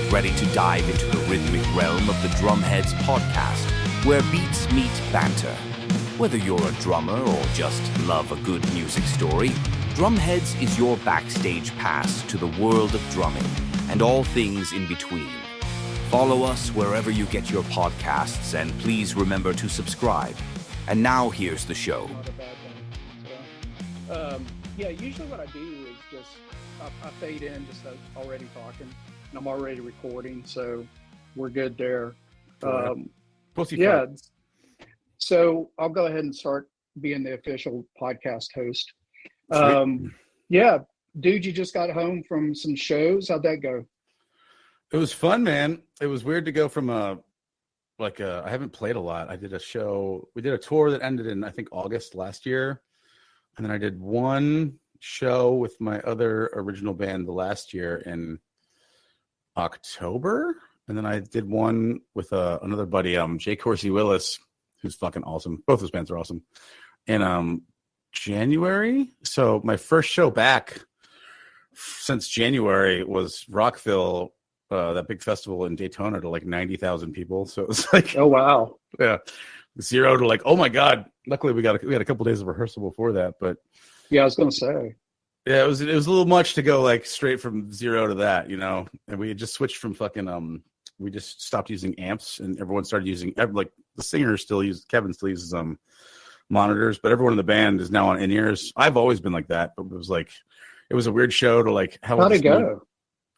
Get ready to dive into the rhythmic realm of the Drumheads podcast, where beats meet banter. Whether you're a drummer or just love a good music story, Drumheads is your backstage pass to the world of drumming and all things in between. Follow us wherever you get your podcasts, and please remember to subscribe. And now here's the show. Not a bad thing. So, usually what I do is just I fade in just already talking, and I'm already recording, so we're good there. So I'll go ahead and start being the official podcast host. Dude, you just got home from some shows. How'd that go? It was fun, man. It was weird to go from I haven't played a lot. I did a show. We did a tour that ended in, I think, August last year. And then I did one show with my other original band the last year in October. And then I did one with another buddy, Jake Horsey Willis, who's fucking awesome. Both those bands are awesome. In January. So my first show back since January was Rockville, that big festival in Daytona, to like 90,000 people. So it was like, oh wow, yeah, 0 to like, oh my god. Luckily, we had a couple days of rehearsal before that, but yeah, I was gonna say, yeah, it was a little much to go like straight from 0 to that, you know. And we had just switched from we just stopped using amps, and everyone started using the singer Kevin still uses monitors, but everyone in the band is now on in-ears. I've always been like that, but it was a weird show to like. How'd it go?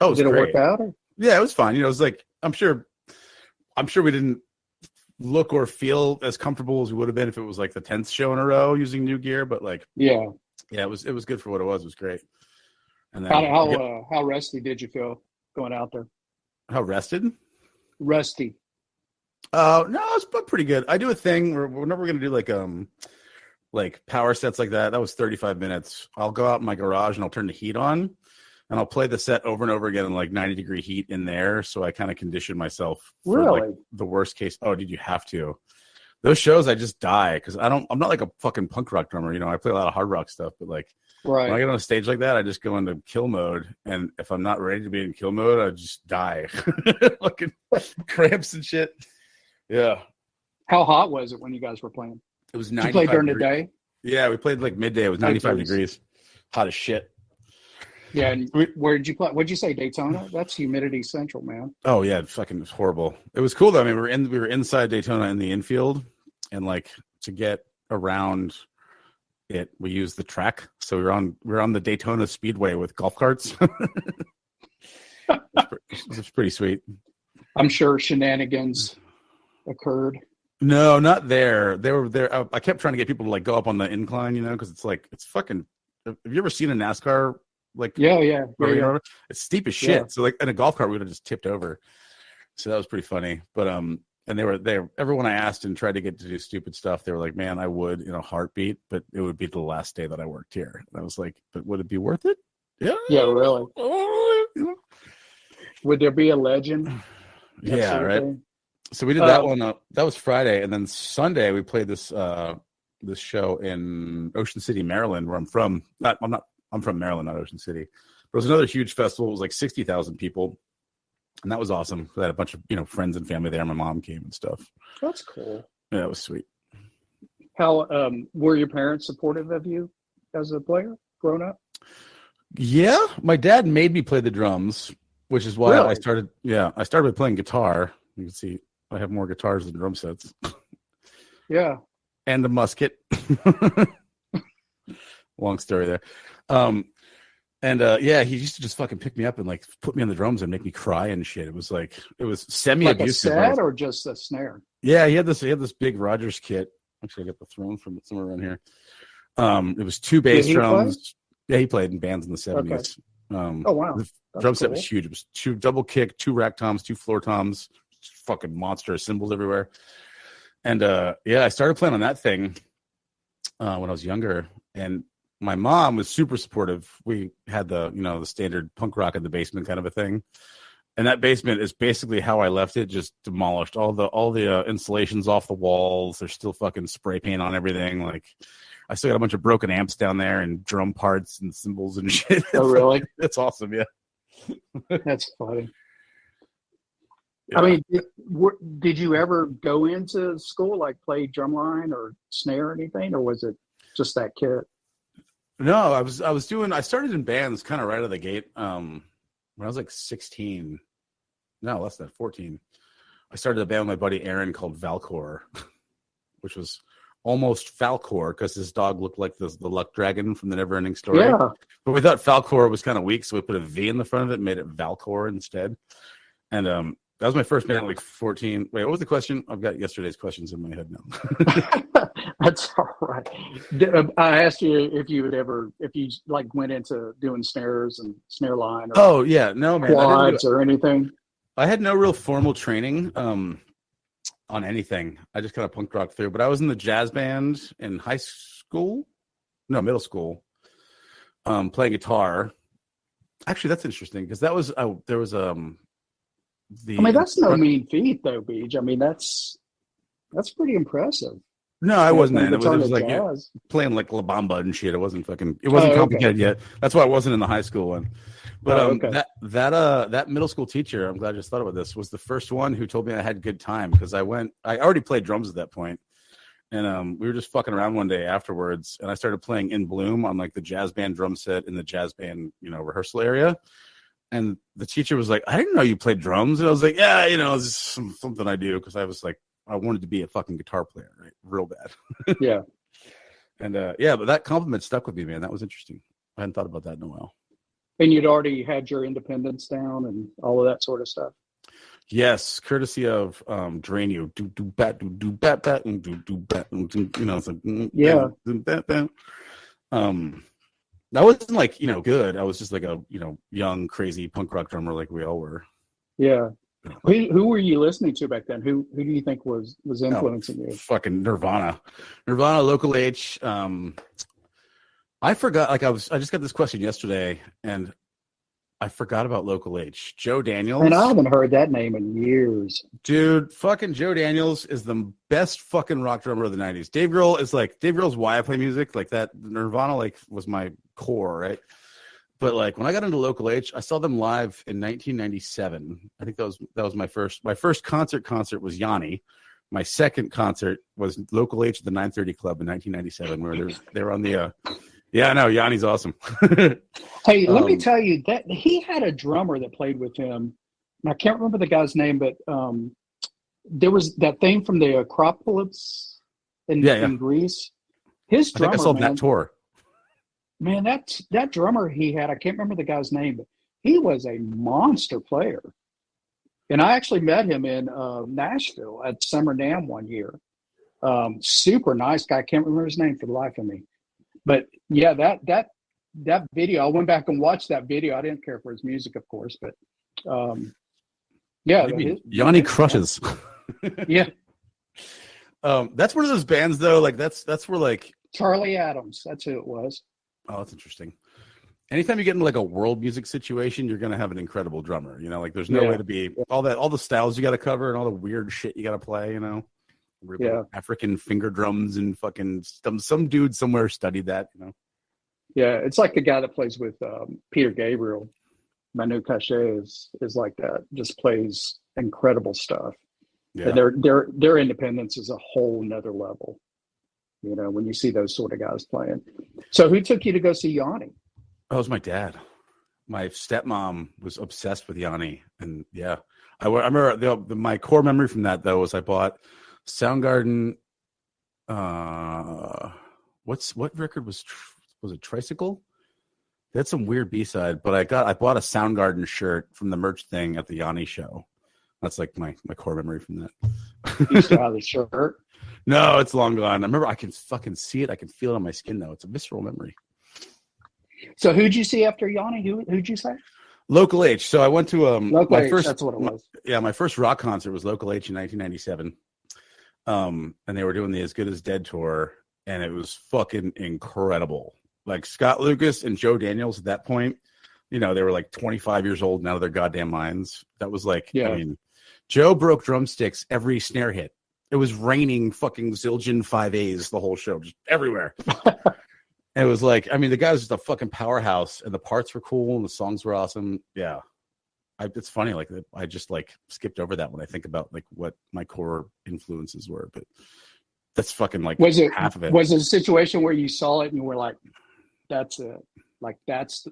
Oh, did it work out? Yeah, it was fine. You know, it was like I'm sure we didn't look or feel as comfortable as we would have been if it was like the 10th show in a row using new gear, but like yeah, it was good for what it was. It was great. And then how rusty did you feel going out there? How rested? Rusty. No, it's pretty good. I do a thing where whenever we're gonna do like power sets like that. That was 35 minutes. I'll go out in my garage and I'll turn the heat on. And I'll play the set over and over again in like 90-degree heat in there. So I kind of condition myself for like the worst case. Oh, did you have to? Those shows, I just die because I'm not like a fucking punk rock drummer. You know, I play a lot of hard rock stuff, but like when I get on a stage like that, I just go into kill mode. And if I'm not ready to be in kill mode, I just die. Fucking cramps and shit. Yeah. How hot was it when you guys were playing? It was 95 degrees. Did you play during the day? Yeah, we played like midday. It was 95 degrees. Hot as shit. Yeah, and where did you play? What'd you say, Daytona? That's humidity central, man. Oh yeah, it was horrible. It was cool though. I mean, we were inside Daytona in the infield, and like to get around it, we used the track. So we were on the Daytona Speedway with golf carts. It was pretty sweet. I'm sure shenanigans occurred. No, not there. They were there. I kept trying to get people to like go up on the incline, you know, because it's fucking. Have you ever seen a NASCAR? Like yeah. It's steep as shit. Yeah. So like in a golf cart we would have just tipped over. So that was pretty funny. But and they were there. Everyone I asked and tried to get to do stupid stuff, they were like, "Man, I would in a heartbeat, but it would be the last day that I worked here." And I was like, "But would it be worth it?" Yeah. Yeah, really. Would there be a legend? Yeah, right. So we did that one. That was Friday, and then Sunday we played this show in Ocean City, Maryland, where I'm from. I'm from Maryland, not Ocean City. But it was another huge festival. It was like 60,000 people. And that was awesome. I had a bunch of, friends and family there. My mom came and stuff. That's cool. Yeah, it was sweet. How were your parents supportive of you as a player growing up? Yeah. My dad made me play the drums, which is why I started by playing guitar. You can see I have more guitars than drum sets. Yeah. And a musket. Long story there. He used to just fucking pick me up and like put me on the drums and make me cry and shit. It was semi-abusive. Like a set or just a snare? Yeah, he had this big Rogers kit. Actually, I got the throne from it somewhere around here. It was 2 bass drums. Yeah, he played in bands in the 70s. Okay. Oh wow. The drum set was huge. It was 2 double kick, 2 rack toms, 2 floor toms, fucking monster cymbals everywhere. And I started playing on that thing when I was younger, and my mom was super supportive. We had the standard punk rock in the basement kind of a thing. And that basement is basically how I left it, just demolished. All the insulations off the walls. There's still fucking spray paint on everything. Like, I still got a bunch of broken amps down there and drum parts and cymbals and shit. Oh, really? It's awesome, yeah. That's funny. I mean, did you ever go into school, like play drumline or snare or anything, or was it just that kit? No, I started in bands kind of right out of the gate. When I was like 16, no, less than 14. I started a band with my buddy Aaron called Valcor, which was almost Falcor because his dog looked like the luck dragon from the Neverending Story. Yeah. But we thought Falcor was kind of weak, so we put a V in the front of it and made it Valcor instead. And that was my first band at like 14. Wait, what was the question? I've got yesterday's questions in my head now. That's all right. I asked you if you like went into doing snares and snare line or Oh yeah, no man, quads or anything. I had no real formal training on anything. I just kind of punk rocked through. But I was in the jazz band in middle school, playing guitar. Actually, that's interesting because that was there was I mean, that's no mean feat, though, Beej. I mean, that's pretty impressive. No, I wasn't. It was like playing like La Bamba and shit. It wasn't complicated yet. That's why I wasn't in the high school one. But that middle school teacher, I'm glad I just thought about this, was the first one who told me I had a good time because I already played drums at that point. And we were just fucking around one day afterwards, and I started playing In Bloom on like the jazz band drum set in the jazz band, rehearsal area. And the teacher was like, "I didn't know you played drums." And I was like, "Yeah, it's something I do," because I was like, I wanted to be a fucking guitar player, right? Real bad. Yeah. And but that compliment stuck with me, man. That was interesting. I hadn't thought about that in a while. And you'd already had your independence down and all of that sort of stuff. Yes, courtesy of Drain You. Do bat do bat bat and do bat. It's like yeah. I wasn't like good. I was just like a young crazy punk rock drummer like we all were. Yeah. Who were you listening to back then? Who do you think was influencing you? Fucking Nirvana, Local H. I forgot. Like I just got this question yesterday, and I forgot about Local H. Joe Daniels. And I haven't heard that name in years. Dude, fucking Joe Daniels is the best fucking rock drummer of the 90s. Dave Grohl's why I play music. Like that Nirvana was my core, right? But like when I got into Local H, I saw them live in 1997. I think that was my first concert was Yanni. My second concert was Local H at the 930 Club in 1997, where they were on the yeah, no, Yanni's awesome. Hey, let me tell you that he had a drummer that played with him. And I can't remember the guy's name, but there was that thing from the Acropolis in Greece. His drummer, I think I saw that tour. Man, that drummer he had, I can't remember the guy's name, but he was a monster player. And I actually met him in Nashville at Summer Dam one year. Super nice guy. I can't remember his name for the life of me. But yeah, that video, I went back and watched that video. I didn't care for his music, of course, but yeah. Yanni crushes. Yeah. That's one of those bands though, like that's where like Charlie Adams, that's who it was. Oh, that's interesting. Anytime you get into like a world music situation, you're gonna have an incredible drummer. Like there's no way to be all the styles you got to cover and all the weird shit you got to play. African finger drums and fucking some dude somewhere studied that. Yeah, it's like the guy that plays with Peter Gabriel. Manu Katché is like that. Just plays incredible stuff. Yeah. And their independence is a whole nother level. When you see those sort of guys playing. So who took you to go see Yanni? Oh, it was my dad. My stepmom was obsessed with Yanni. And yeah, I remember my core memory from that though was I bought Soundgarden. What record was it? Tricycle? They had some weird B-side, but I bought a Soundgarden shirt from the merch thing at the Yanni show. That's like my core memory from that. You still have the shirt? No, it's long gone. I remember I can fucking see it. I can feel it on my skin though. It's a visceral memory. So who'd you see after Yanni? Who'd you say? Local H. So I went to Local H, that's what it was. My first rock concert was Local H in 1997. And they were doing the As Good as Dead tour, and it was fucking incredible. Like Scott Lucas and Joe Daniels at that point, they were like 25 years old and out of their goddamn minds. That was like, I mean, Joe broke drumsticks every snare hit. It was raining fucking Zildjian 5As the whole show, just everywhere. And it was like, I mean, the guy was just a fucking powerhouse, and the parts were cool, and the songs were awesome. Yeah. it's funny, like I just like skipped over that when I think about like what my core influences were, but that's fucking like half of it. Was it a situation where you saw it and you were like, that's it, like that's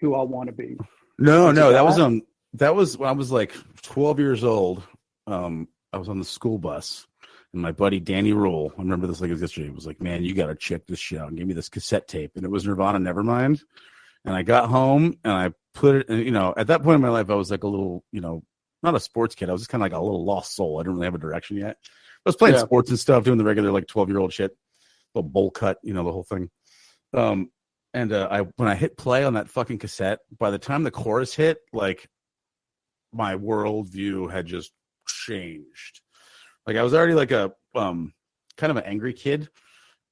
who I want to be? No, that was when I was like 12 years old. I was on the school bus, and my buddy Danny Rule, I remember this like it was yesterday, was like, man, you got to check this shit out, and gave me this cassette tape, and it was Nirvana Nevermind. And I got home and I put it, and, at that point in my life, I was like a little, not a sports kid. I was just kind of like a little lost soul. I didn't really have a direction yet. I was playing sports and stuff, doing the regular like 12-year-old shit, little bowl cut, the whole thing. When I hit play on that fucking cassette, by the time the chorus hit, like my worldview had just changed. Like I was already like a kind of an angry kid,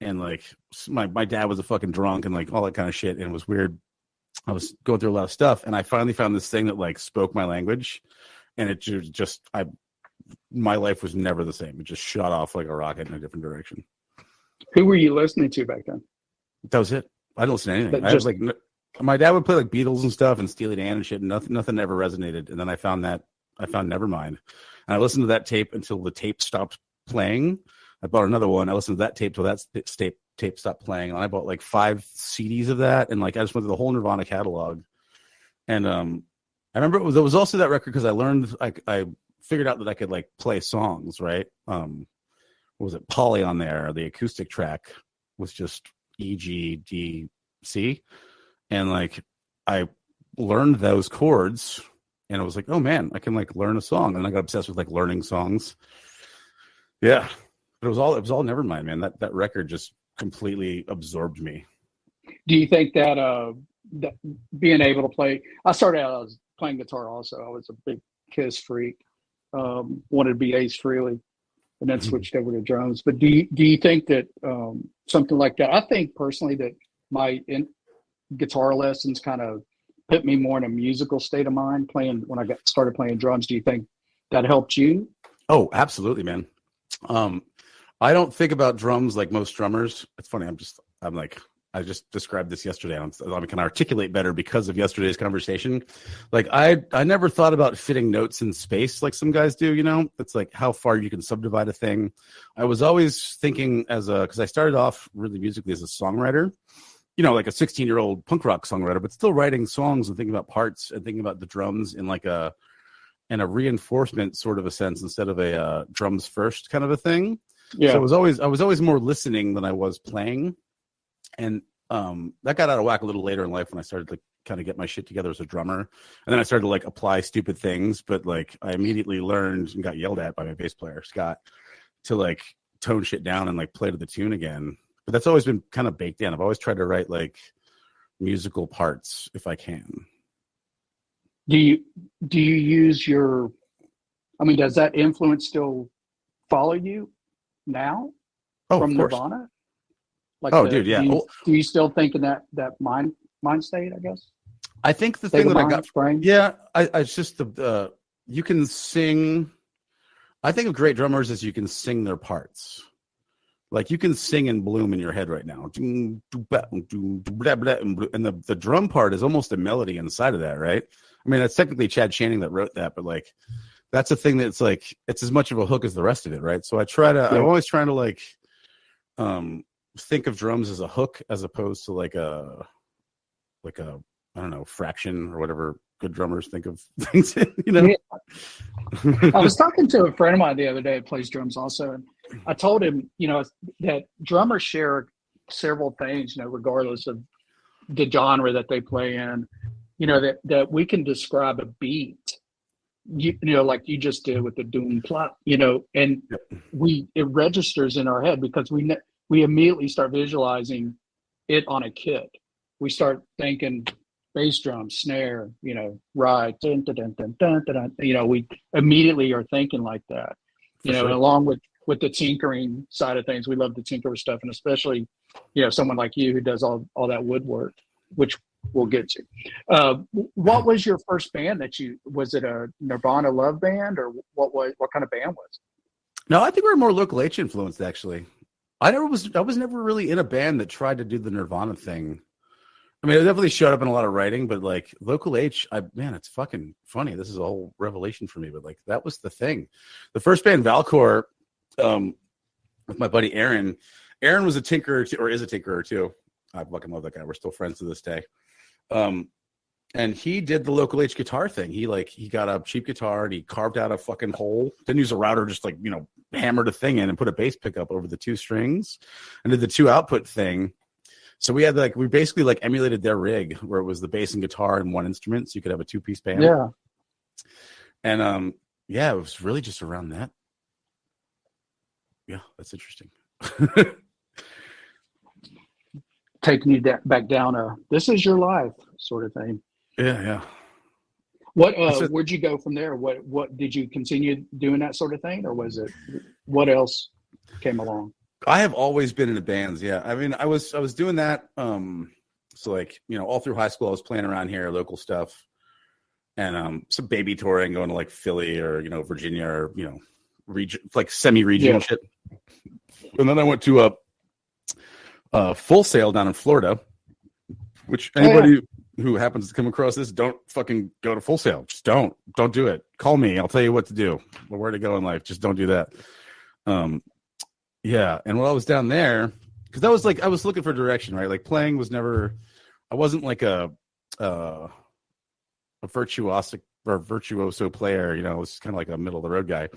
and like my dad was a fucking drunk and like all that kind of shit, and it was weird. I was going through a lot of stuff, and I finally found this thing that like spoke my language, and it just my life was never the same. It just shot off like a rocket in a different direction. Who were you listening to back then? That was it. I didn't listen to anything. I was like, my dad would play like Beatles and stuff and Steely Dan and shit, and nothing ever resonated. And then I found Nevermind, and I listened to that tape until the tape stopped playing. I bought another one. I listened to that tape till that tape stopped playing, and I bought like 5 CDs of that, and like I just went through the whole Nirvana catalog. And I remember there was also that record because I learned I figured out that I could like play songs, right? What was it? Polly on there, the acoustic track was just E, G, D, C, and like I learned those chords, and I was like, oh man, I can like learn a song, and I got obsessed with like learning songs. Yeah, but it was all Nevermind, man. That record just completely absorbed me. Do you think that that being able to play? I started out, I was playing guitar also. I was a big Kiss freak. Wanted to be Ace Frehley, and then switched over to drums. But do you think that something like that? I think personally that my guitar lessons kind of put me more in a musical state of mind playing when I started playing drums. Do you think that helped you? Oh, absolutely, man. I don't think about drums like most drummers. It's funny. I just described this yesterday. I can articulate better because of yesterday's conversation. Like I never thought about fitting notes in space like some guys do, It's like how far you can subdivide a thing. I was always thinking because I started off really musically as a songwriter, like a 16-year-old punk rock songwriter, but still writing songs and thinking about parts and thinking about the drums in like a reinforcement sort of a sense instead of a drums first kind of a thing. Yeah. So I was always more listening than I was playing. And that got out of whack a little later in life when I started to kind of get my shit together as a drummer. And then I started to like apply stupid things, but like I immediately learned and got yelled at by my bass player, Scott, to like tone shit down and like play to the tune again. But that's always been kind of baked in. I've always tried to write like musical parts if I can. Do you use does that influence still follow you now from Nirvana? Dude, yeah. Do you still think in that mind state, I guess? I think the thing that I got frame. Yeah, it's just you can sing. I think of great drummers as you can sing their parts. Like you can sing and bloom in your head right now. And the drum part is almost a melody inside of that, right? I mean, that's technically Chad Channing that wrote that, but like that's a thing that's like it's as much of a hook as the rest of it, right? So I'm always trying to like think of drums as a hook as opposed to like a I don't know, fraction or whatever good drummers think of things in, Yeah. I was talking to a friend of mine the other day that plays drums also, and I told him, that drummers share several things, regardless of the genre that they play in, that we can describe a beat, like you just did with the doom plot, and it registers in our head because we immediately start visualizing it on a kit. We start thinking bass drum, snare, ride, dun, dun, dun, dun, dun, dun, dun. We immediately are thinking like that, sure. And along with the tinkering side of things, we love to tinker with stuff, and especially, someone like you who does all that woodwork, which we'll get to. What was your first band was it a Nirvana love band, or what kind of band was it? No, I think we were more local H influenced, actually. I was never really in a band that tried to do the Nirvana thing. I mean, it definitely showed up in a lot of writing, but like Local H, man, it's fucking funny. This is a whole revelation for me, but like that was the thing. The first band, Valcor, with my buddy Aaron. Aaron was a tinkerer too, or is a tinkerer too. I fucking love that guy. We're still friends to this day. And he did the Local H guitar thing. He got a cheap guitar and he carved out a fucking hole. Didn't use a router, just like, hammered a thing in and put a bass pickup over the two strings and did the two output thing. So we had we basically emulated their rig where it was the bass and guitar in one instrument. So you could have a 2-piece band. Yeah. And it was really just around that. Yeah, that's interesting. Taking you back down this is your life sort of thing. Yeah. What where'd you go from there? What did you continue doing that sort of thing, or was it what else came along? I have always been into bands. Yeah. I mean, I was doing that. So all through high school, I was playing around here, local stuff, and some baby touring, going to Philly or Virginia or region, semi-region shit. And then I went to a Full Sail down in Florida, which anybody who happens to come across this, don't fucking go to Full Sail. Just don't do it. Call me. I'll tell you what to do or where to go in life. Just don't do that. Yeah. And while I was down there, because I was looking for direction, right? Like playing was never, I wasn't like a virtuoso player, I was kind of like a middle of the road guy.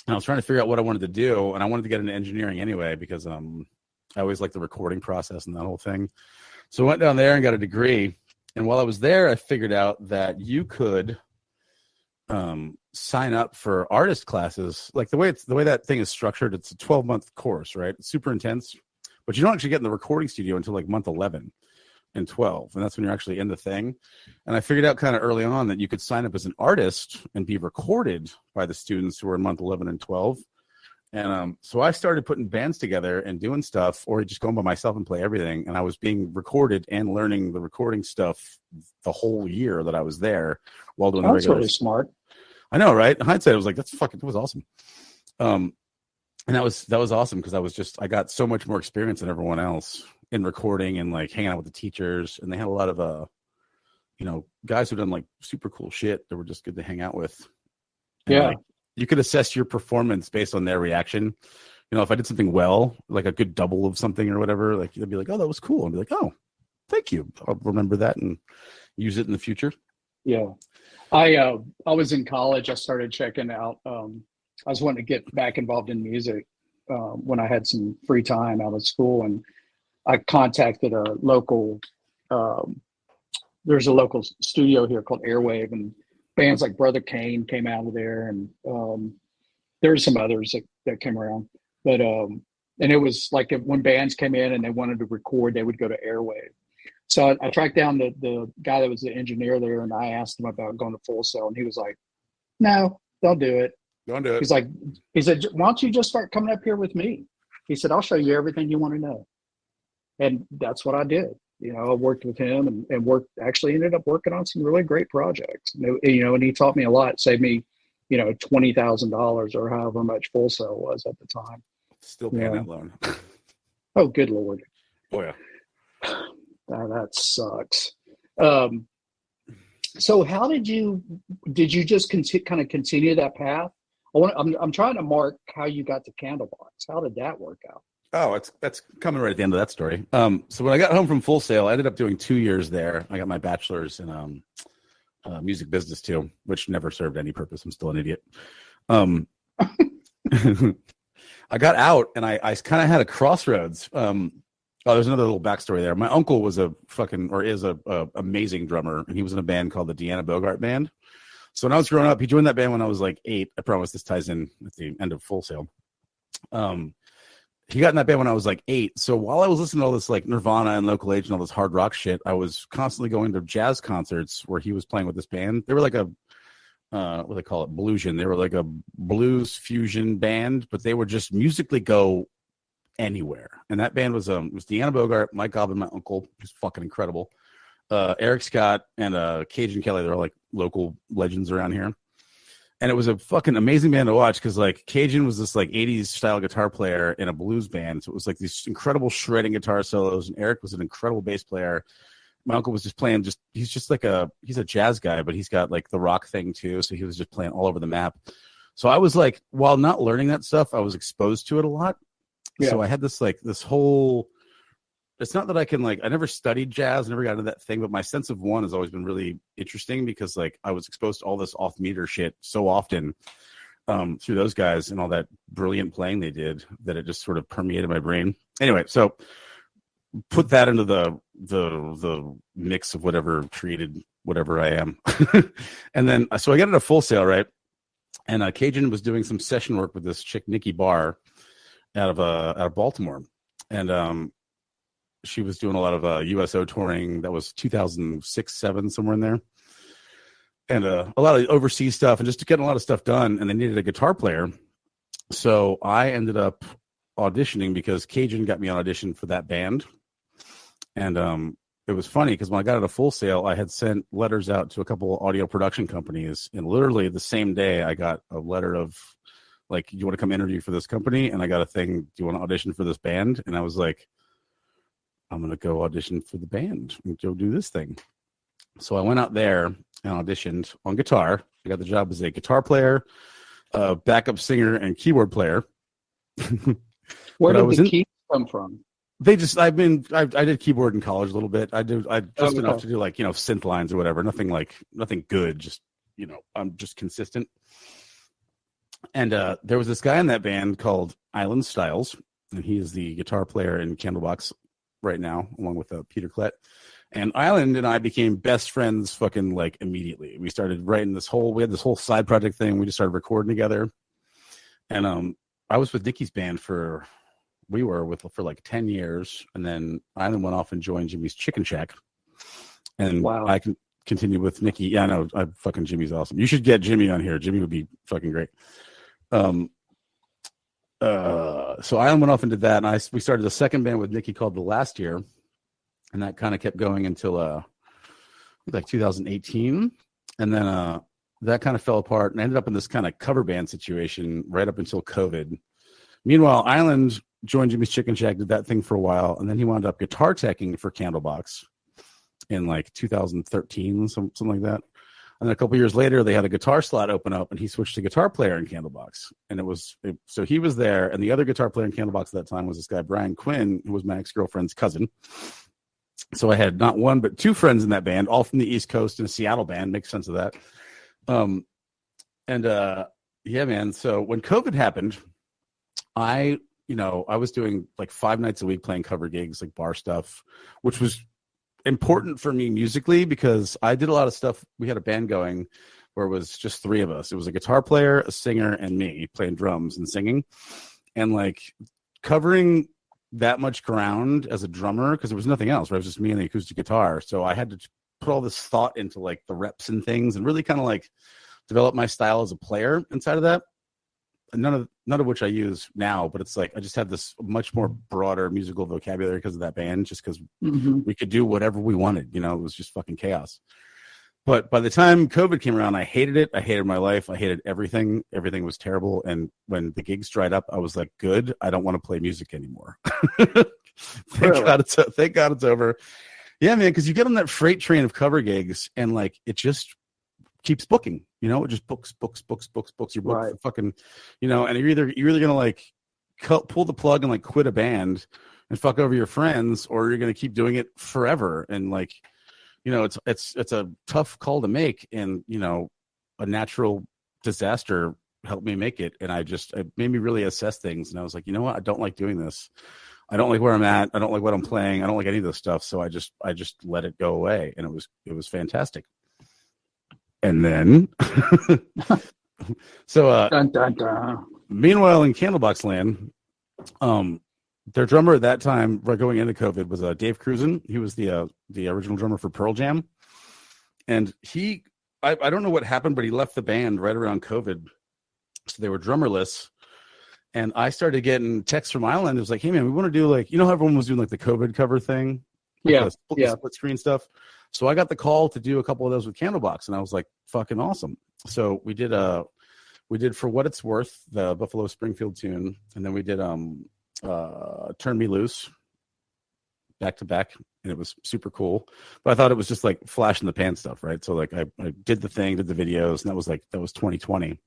And I was trying to figure out what I wanted to do. And I wanted to get into engineering anyway, because I always liked the recording process and that whole thing. So I went down there and got a degree. And while I was there, I figured out that you could sign up for artist classes. Like the way that thing is structured, it's a 12-month course, right? It's super intense, but you don't actually get in the recording studio until month 11 and 12. And that's when you're actually in the thing. And I figured out kind of early on that you could sign up as an artist and be recorded by the students who are in month 11 and 12. And so I started putting bands together and doing stuff, or just going by myself and play everything. And I was being recorded and learning the recording stuff the whole year that I was there while doing the regular. That's really smart. I know, right? In hindsight, I was like, that was awesome. And that was awesome because I got so much more experience than everyone else in recording and hanging out with the teachers. And they had a lot of, guys who done super cool shit that were just good to hang out with. And, you could assess your performance based on their reaction. If I did something well, like a good double of something or whatever, they'd be like, oh, that was cool. And be like, oh, thank you. I'll remember that and use it in the future. Yeah. I was in college. I started checking out, I was wanting to get back involved in music when I had some free time out of school. And I contacted a local, there's a local studio here called Airwave, and bands like Brother Kane came out of there, and there's some others that came around. But and it was when bands came in and they wanted to record, they would go to Airwave. So I tracked down the guy that was the engineer there, and I asked him about going to Full Sail, and he was like, "No, don't do it. Don't do it." He said, "Why don't you just start coming up here with me?" He said, "I'll show you everything you want to know." And that's what I did. I worked with him and ended up working on some really great projects. And he taught me a lot. Saved me, $20,000 or however much Full Sail was at the time. Still paying that loan. Oh, good Lord. Oh yeah. That sucks. So how did you just continue that path? I'm trying to mark how you got to Candlebox. How did that work out? Oh, that's coming right at the end of that story. So when I got home from Full Sail, I ended up doing 2 years there. I got my bachelor's in music business too, which never served any purpose. I'm still an idiot. I got out and I kind of had a crossroads. There's another little backstory there. My uncle was is a amazing drummer, and he was in a band called the Deanna Bogart Band. So when I was growing up, he joined that band when I was 8. I promise this ties in at the end of Full Sail. He got in that band when I was 8. So while I was listening to all this Nirvana and Local H and all this hard rock shit, I was constantly going to jazz concerts where he was playing with this band. They were what do they call it? Bluesion. They were like a blues fusion band, but they would just musically go anywhere. And that band was Deanna Bogart, Mike Goblin, my uncle, who's fucking incredible. Eric Scott and Cajun Kelly. They're all local legends around here. And it was a fucking amazing band to watch because like Cajun was this like 80s style guitar player in a blues band. So it was like these incredible shredding guitar solos. And Eric was an incredible bass player. My uncle was just playing he's just like he's a jazz guy, but he's got like the rock thing too. So he was just playing all over the map. So I was like, while not learning that stuff, I was exposed to it a lot. Yeah. So I had this whole, it's not that I can I never studied jazz, never got into that thing, but my sense of one has always been really interesting because like I was exposed to all this off meter shit so often through those guys and all that brilliant playing they did that it just sort of permeated my brain. Anyway, so put that into the mix of whatever created whatever I am. And then, so I got it at Full Sail, right? And Cajun was doing some session work with this chick, Nikki Barr, out of Baltimore. And she was doing a lot of USO touring. That was 2006, 7, somewhere in there. And a lot of overseas stuff and just getting a lot of stuff done. And they needed a guitar player. So I ended up auditioning because Cajun got me on audition for that band. And it was funny because when I got it a Full Sail, I had sent letters out to a couple of audio production companies. And literally the same day, I got a letter of like, do you want to come interview for this company? And I got a thing, do you want to audition for this band? And I was like, I'm going to go audition for the band and go do this thing. So I went out there and auditioned on guitar. I got the job as a guitar player, backup singer, and keyboard player. Where did the keys come from? I did keyboard in college a little bit. I just enough to do synth lines or whatever. Nothing good. Just, I'm just consistent. And there was this guy in that band called Island Styles, and he is the guitar player in Candlebox right now, along with Peter Klett. And Island and I became best friends fucking immediately. We started writing we had this whole side project thing. We just started recording together. And I was with Nicky's band for 10 years. And then Island went off and joined Jimmy's Chicken Shack. And wow. I can continue with Nicky. Yeah, I know. Jimmy's awesome. You should get Jimmy on here. Jimmy would be fucking great. So Island went off and did that. And we started a second band with Nicky called The Last Year. And that kind of kept going until 2018. And then that kind of fell apart and ended up in this kind of cover band situation right up until COVID. Meanwhile, Island joined Jimmy's Chicken Shack, did that thing for a while. And then he wound up guitar teching for Candlebox in 2013, something like that. And then a couple years later, they had a guitar slot open up, and he switched to guitar player in Candlebox. And so he was there, and the other guitar player in Candlebox at that time was this guy, Brian Quinn, who was my ex-girlfriend's cousin. So I had not one, but two friends in that band, all from the East Coast in a Seattle band. Makes sense of that. Yeah, man. So when COVID happened, I was doing 5 nights a week playing cover gigs, bar stuff, which was important for me musically because I did a lot of stuff. We had a band going where it was just 3 of us. It was a guitar player, a singer, and me playing drums and singing. And covering that much ground as a drummer, because there was nothing else, right? It was just me and the acoustic guitar. So I had to put all this thought into the reps and things and really kind of develop my style as a player inside of that. None of which I use now, but it's I just had this much more broader musical vocabulary because of that band, just because we could do whatever we wanted. It was just fucking chaos. But by the time COVID came around, I hated it. I hated my life. I hated everything. Everything was terrible. And when the gigs dried up, I was like, good. I don't want to play music anymore. Thank God it's over. Yeah, man, because you get on that freight train of cover gigs and it just keeps booking. It just books. You're booked for fucking, and you're either gonna pull the plug and quit a band and fuck over your friends, or you're gonna keep doing it forever. And it's a tough call to make. And a natural disaster helped me make it. And it made me really assess things. And I was like, you know what? I don't like doing this. I don't like where I'm at. I don't like what I'm playing. I don't like any of this stuff. So I just let it go away. And it was fantastic. And then, so dun, dun, dun. Meanwhile, in Candlebox land, their drummer at that time, right going into COVID, was Dave Cruzen. He was the original drummer for Pearl Jam, and I don't know what happened, but he left the band right around COVID, so they were drummerless. And I started getting texts from Island. It was like, hey man, we want to do how everyone was doing the COVID cover thing, the split screen stuff. So I got the call to do a couple of those with Candlebox, and I was like, fucking awesome. So we did We did For What It's Worth, the Buffalo Springfield tune, and then we did Turn Me Loose back to back, and it was super cool. But I thought it was just like flash in the pan stuff, right? So like I did the thing, did the videos, and that was 2020.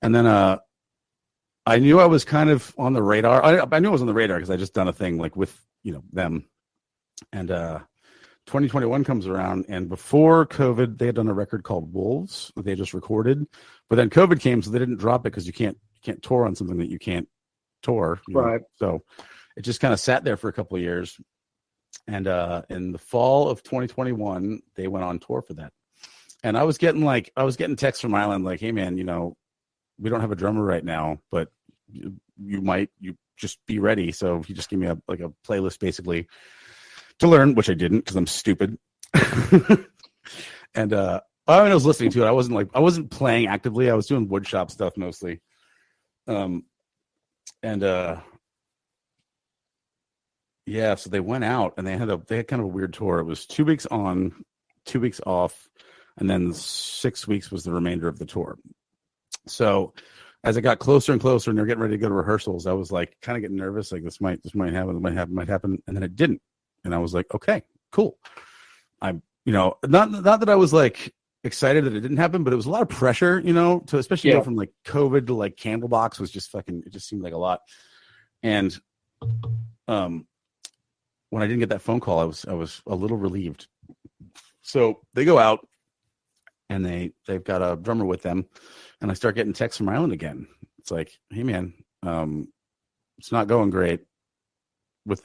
And then I knew I was kind of on the radar. I knew I was on the radar because I just done a thing like with them. And 2021 comes around, and before COVID, they had done a record called Wolves that they just recorded. But then COVID came, so they didn't drop it because you can't tour on something that you can't tour. Right. So it just kind of sat there for a couple of years. And in the fall of 2021, they went on tour for that. And I was getting texts from Island like, hey man, we don't have a drummer right now, but you just be ready. So he just gave me a playlist basically to learn, which I didn't because I'm stupid. And I was listening to it. I wasn't playing actively. I was doing woodshop stuff mostly. Yeah, so they went out and they had kind of a weird tour. It was 2 weeks on, 2 weeks off, and then 6 weeks was the remainder of the tour. So as it got closer and closer and they're getting ready to go to rehearsals, I was like kind of getting nervous, like this might happen, and then it didn't. And I was like, okay, cool. I'm, not that I was like excited that it didn't happen, but it was a lot of pressure, to especially go from like COVID to like Candlebox was just it just seemed like a lot. And when I didn't get that phone call, I was a little relieved. So they go out and they've got a drummer with them, and I start getting texts from Island again. It's like, hey man, it's not going great with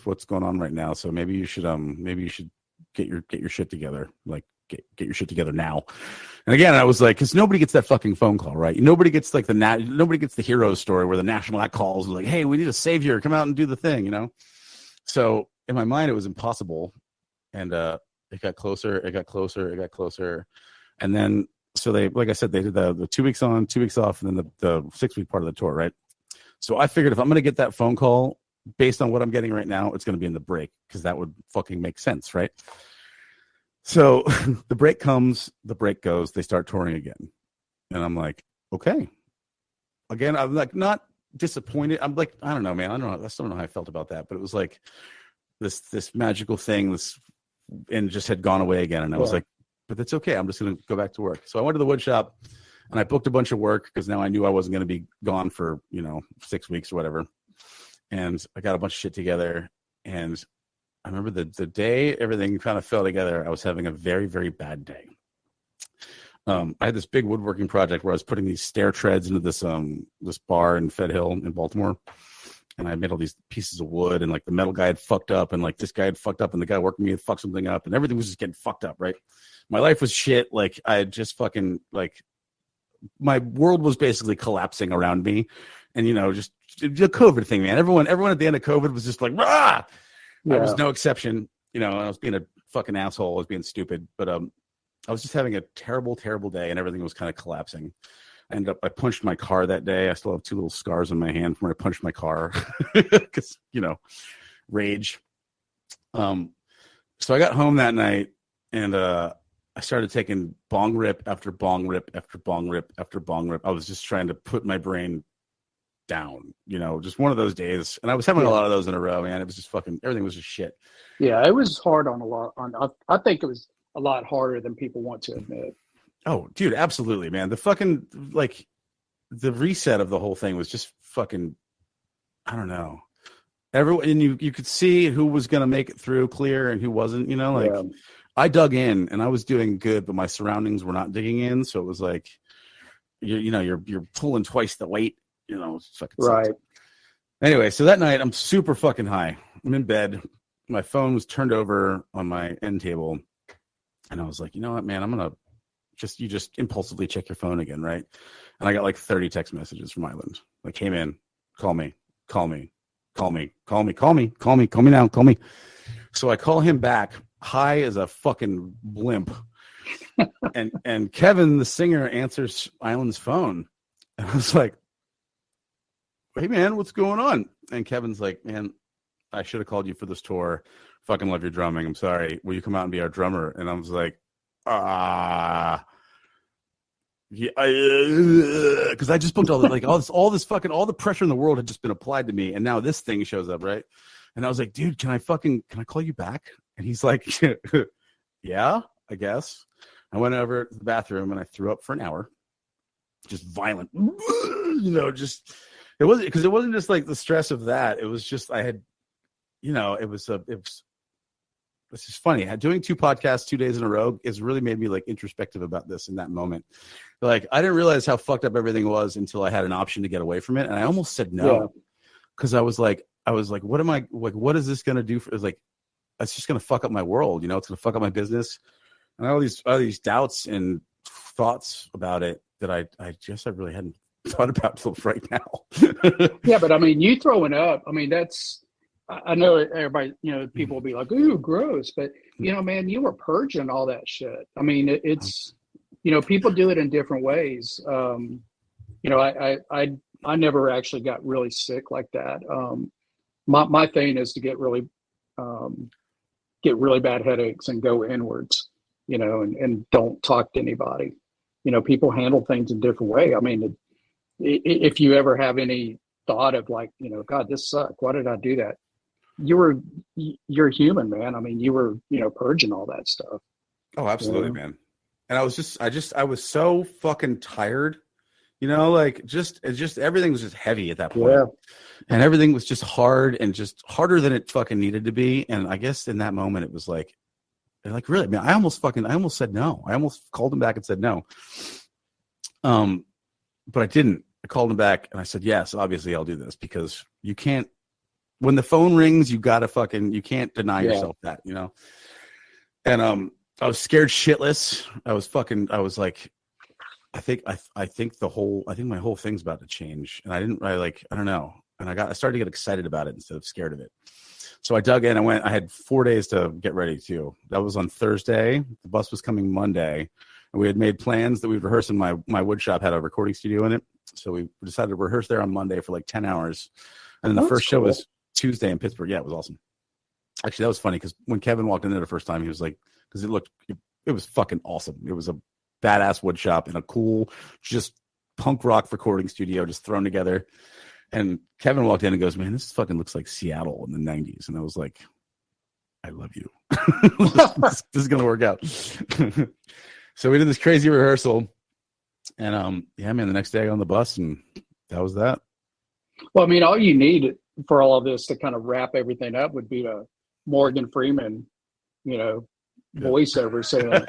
what's going on right now. So maybe you should get your shit together. Like get your shit together now. And again, I was like, because nobody gets that fucking phone call, right? Nobody gets like nobody gets the hero story where the national act calls like, hey, we need a savior, come out and do the thing, So in my mind, it was impossible. And it got closer. And then, so they, like I said, they did the 2 weeks on, 2 weeks off, and then the 6 week part of the tour, right? So I figured if I'm going to get that phone call based on what I'm getting right now, it's going to be in the break because that would fucking make sense, right? So the break comes, the break goes, they start touring again. And I'm like, okay. Again, I'm like not disappointed. I'm like, I don't know, man. I still don't know how I felt about that, but it was like this magical thing, and just had gone away again. And I was like, but that's okay. I'm just going to go back to work. So I went to the wood shop and I booked a bunch of work because now I knew I wasn't going to be gone for, 6 weeks or whatever. And I got a bunch of shit together. And I remember the day everything kind of fell together, I was having a very, very bad day. I had this big woodworking project where I was putting these stair treads into this bar in Fed Hill in Baltimore. And I made all these pieces of wood, and like the metal guy had fucked up, and like this guy had fucked up, and the guy working me had fucked something up, and everything was just getting fucked up, right? My life was shit. Like I had just fucking like my world was basically collapsing around me. And just the COVID thing, man. Everyone at the end of COVID was just like, rah! Yeah. I was no exception. I was being a fucking asshole. I was being stupid. But I was just having a terrible, terrible day, and everything was kind of collapsing. I punched my car that day. I still have 2 little scars on my hand from when I punched my car because, rage. So I got home that night, and I started taking bong rip after bong rip after bong rip after bong rip. I was just trying to put my brain down, just one of those days. And I was having a lot of those in a row, man. It was just fucking, everything was just shit. Yeah, it was hard I think it was a lot harder than people want to admit. Oh, dude, absolutely, man. The fucking, like, the reset of the whole thing was just fucking, I don't know. Everyone, and you could see who was going to make it through clear and who wasn't, I dug in and I was doing good, but my surroundings were not digging in. So it was like, you're pulling twice the weight, it's fucking right. Sucks. Anyway, so that night I'm super fucking high. I'm in bed. My phone was turned over on my end table. And I was like, you know what, man, I'm going to you just impulsively check your phone again, right? And I got like 30 text messages from Island. Like, hey man, call me now. So I call him back, high as a fucking blimp. and Kevin, the singer, answers Island's phone. And I was like, hey man, what's going on? And Kevin's like, man, I should have called you for this tour. Fucking love your drumming. I'm sorry. Will you come out and be our drummer? And I was like, yeah, because I just booked all the pressure in the world had just been applied to me, and now this thing shows up, right? And I was like, dude, can I call you back? And he's like, yeah, I guess. I went over to the bathroom and I threw up for an hour, just violent, just it wasn't just like the stress of that. It was just I had, it's just funny. Doing 2 podcasts 2 days in a row has really made me like introspective about this in that moment. Like I didn't realize how fucked up everything was until I had an option to get away from it, and I almost said no because I was like, what am I like? What is this gonna do? It's like it's just gonna fuck up my world. It's gonna fuck up my business, and all these doubts and thoughts about it that I guess I really hadn't thought about till right now. Yeah, but I mean, you throwing up. I mean, that's. I know everybody, people will be like, ooh, gross. But, man, you were purging all that shit. I mean, it's, people do it in different ways. I never actually got really sick like that. My thing is to get really bad headaches and go inwards, and don't talk to anybody. People handle things in a different way. I mean, if you ever have any thought of like, God, this sucked. Why did I do that? You're human, man. I mean, you were, purging all that stuff. Oh, absolutely, man. And I was so fucking tired, like just everything was just heavy at that point. Yeah. And everything was just hard and just harder than it fucking needed to be. And I guess in that moment it was like really, man, I almost said no. I almost called him back and said no. But I didn't. I called him back and I said, yes, obviously I'll do this because you can't. When the phone rings, you can't deny yourself that, And I was scared shitless. I was like, I think my whole thing's about to change. And I don't know. And I started to get excited about it instead of scared of it. So I dug in. I had 4 days to get ready too. That was on Thursday. The bus was coming Monday. And we had made plans that we'd rehearse in my wood shop, had a recording studio in it. So we decided to rehearse there on Monday for like 10 hours. And then the first show was Tuesday in Pittsburgh. Yeah, it was awesome. Actually, that was funny because when Kevin walked in there the first time, he was like, because it was fucking awesome. It was a badass wood shop in a cool, just punk rock recording studio just thrown together. And Kevin walked in and goes, man, this fucking looks like Seattle in the 90s. And I was like, I love you. this is going to work out. So we did this crazy rehearsal. And yeah, man, the next day I got on the bus and that was that. Well, I mean, all you need for all of this to kind of wrap everything up would be a Morgan Freeman, voiceover saying,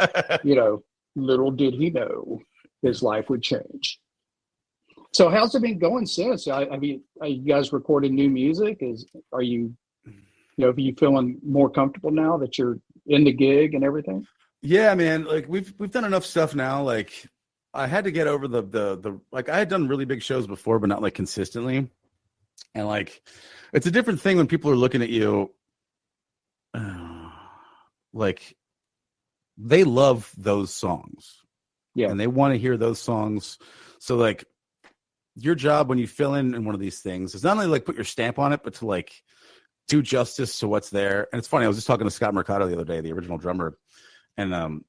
little did he know his life would change. So how's it been going since? I mean, are you guys recording new music? Are you feeling more comfortable now that you're in the gig and everything? Yeah, man. Like we've done enough stuff now. Like I had to get over the like I had done really big shows before, but not like consistently. And like, it's a different thing when people are looking at you, like they love those songs. Yeah. And they want to hear those songs. So like your job when you fill in one of these things is not only like put your stamp on it, but to like do justice to what's there. And it's funny. I was just talking to Scott Mercado the other day, the original drummer. And,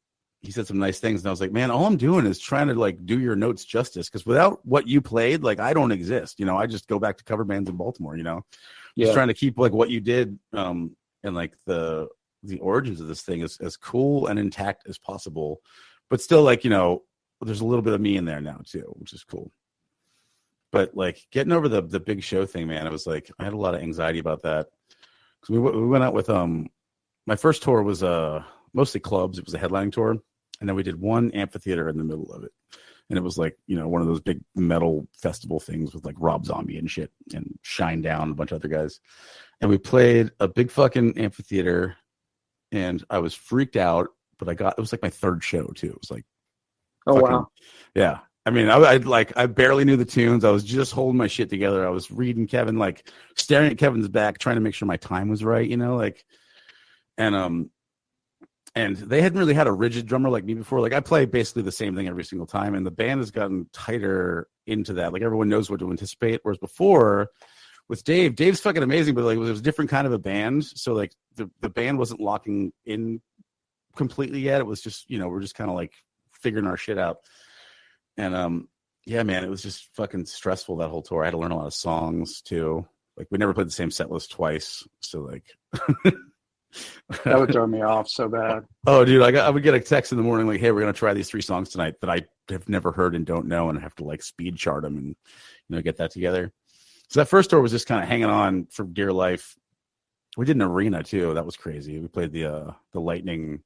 he said some nice things. And I was like, man, all I'm doing is trying to like do your notes justice. Cause without what you played, like I don't exist. I just go back to cover bands in Baltimore, just trying to keep like what you did. And like the origins of this thing is as cool and intact as possible, but still like, there's a little bit of me in there now too, which is cool. But like getting over the big show thing, man, it was like, I had a lot of anxiety about that. Cause we went out with, my first tour was mostly clubs. It was a headlining tour. And then we did one amphitheater in the middle of it. And it was like, one of those big metal festival things with like Rob Zombie and shit and Shine Down, a bunch of other guys. And we played a big fucking amphitheater and I was freaked out, but it was like my third show too. It was like, oh, wow. Yeah. I mean, I barely knew the tunes. I was just holding my shit together. I was reading Kevin, like staring at Kevin's back, trying to make sure my time was right, and they hadn't really had a rigid drummer like me before. Like I play basically the same thing every single time. And the band has gotten tighter into that. Like everyone knows what to anticipate. Whereas before with Dave's fucking amazing, but like it was a different kind of a band. So like the band wasn't locking in completely yet. It was just, we're just kind of like figuring our shit out. And yeah, man, it was just fucking stressful that whole tour. I had to learn a lot of songs too. Like we never played the same set list twice, so like That would throw me off so bad. Oh, dude, I would get a text in the morning like, "Hey, we're gonna try these 3 songs tonight that I have never heard and don't know, and I have to like speed chart them and get that together." So that first tour was just kind of hanging on for dear life. We did an arena too. That was crazy. We played the Lightning,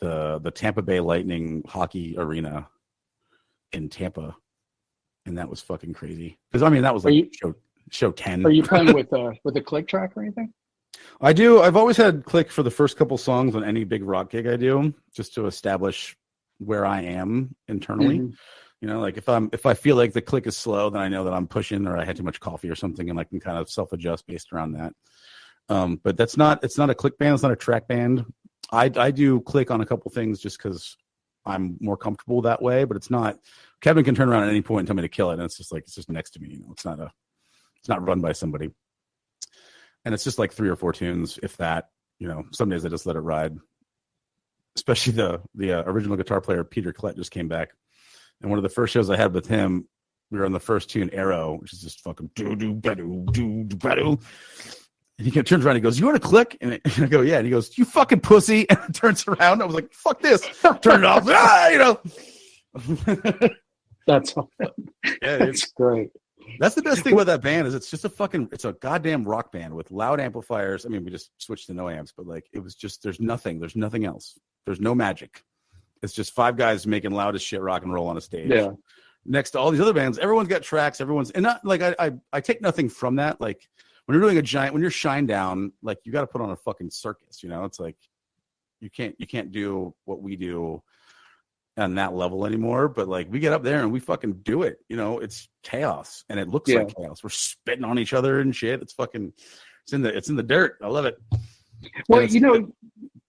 the Tampa Bay Lightning hockey arena in Tampa, and that was fucking crazy. Because I mean, that was like show 10. Are you playing with a click track or anything? I do. I've always had click for the first couple songs on any big rock gig I do, just to establish where I am internally. Mm-hmm. Like if I feel like the click is slow, then I know that I'm pushing or I had too much coffee or something, and I can kind of self-adjust based around that. But it's not a click band. It's not a track band. I do click on a couple things just because I'm more comfortable that way. But it's not. Kevin can turn around at any point and tell me to kill it, and it's just next to me. It's not run by somebody. And it's just like 3 or 4 tunes, if that. Some days I just let it ride. Especially the original guitar player Peter Klett just came back, and one of the first shows I had with him, we were on the first tune, Arrow, which is just fucking do do ba do do ba do. And he turns around and he goes, "You want to click?" And I go, "Yeah." And he goes, "You fucking pussy!" And it turns around. I was like, "Fuck this!" Turn it off. That's great. That's the best thing about that band is it's a goddamn rock band with loud amplifiers. I mean, we just switched to no amps, but like it was just there's nothing else. There's no magic. It's just 5 guys making loud as shit rock and roll on a stage. Yeah. Next to all these other bands, everyone's got tracks. And not like I take nothing from that. Like when you're doing when you're Shinedown, like you got to put on a fucking circus. It's like you can't do what we do on that level anymore, but like we get up there and we fucking do it. It's chaos and it looks like chaos. We're spitting on each other and shit. It's in the dirt. I love it. Well,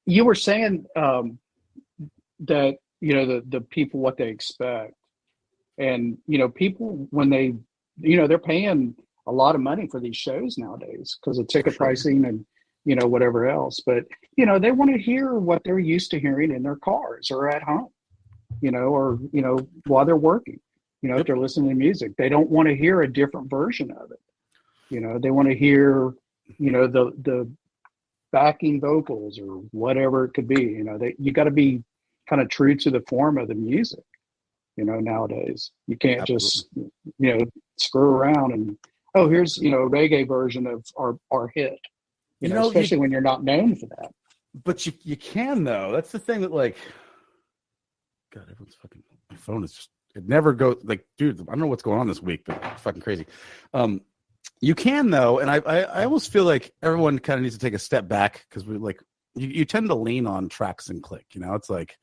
you were saying that the people what they expect, and people when they they're paying a lot of money for these shows nowadays because of ticket pricing and whatever else, but they want to hear what they're used to hearing in their cars or at home. Or while they're working, if they're listening to music, they don't want to hear a different version of it. They want to hear, the backing vocals or whatever it could be. You got to be kind of true to the form of the music. Nowadays you can't just, screw around and here's a reggae version of our hit. Especially when you're not known for that. But you can though. That's the thing that like. God, everyone's fucking. My phone is it never goes like, dude. I don't know what's going on this week, but it's fucking crazy. You can though, and I almost feel like everyone kind of needs to take a step back because we like you tend to lean on tracks and click. It's like,